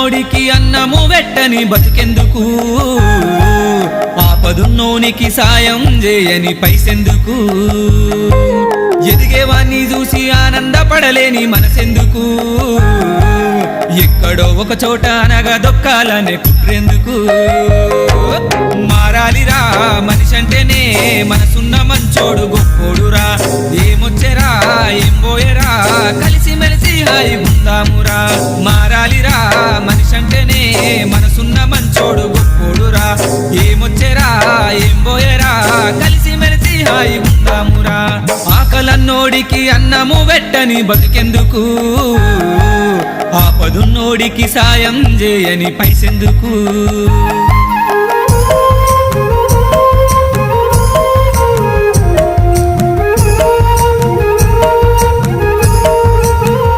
ఆకలన్నోడికి అన్నము వెట్టని బతుకెందుకు ఆపదున్నోనికి సాయం చేయని పైసెందుకు ఎదిగేవాన్ని చూసి ఆనందపడలేని మనసెందుకు ఎక్కడో ఒక చోట అనగా దొక్కాలనే కుట్రెందుకు మారాలిరా మనిషి అంటేనే మనసున్న మంచోడు గొప్పోడురా ఏమొచ్చెరా ఏం పోయేరా కలిసి మెలిసి హాయి ఉందామురా మారాలిరా మనిషి అంటేనే మనసున్న మంచోడు గొప్పోడురా ఏమొచ్చెరా ఏం పోయేరా కలిసి మెలిసి హాయి ఉందామురా ఆకలన్నోడికి అన్నము వెట్టని బతుకెందుకు ఆపదున్నోడికి సాయం చేయని పైసెందుకు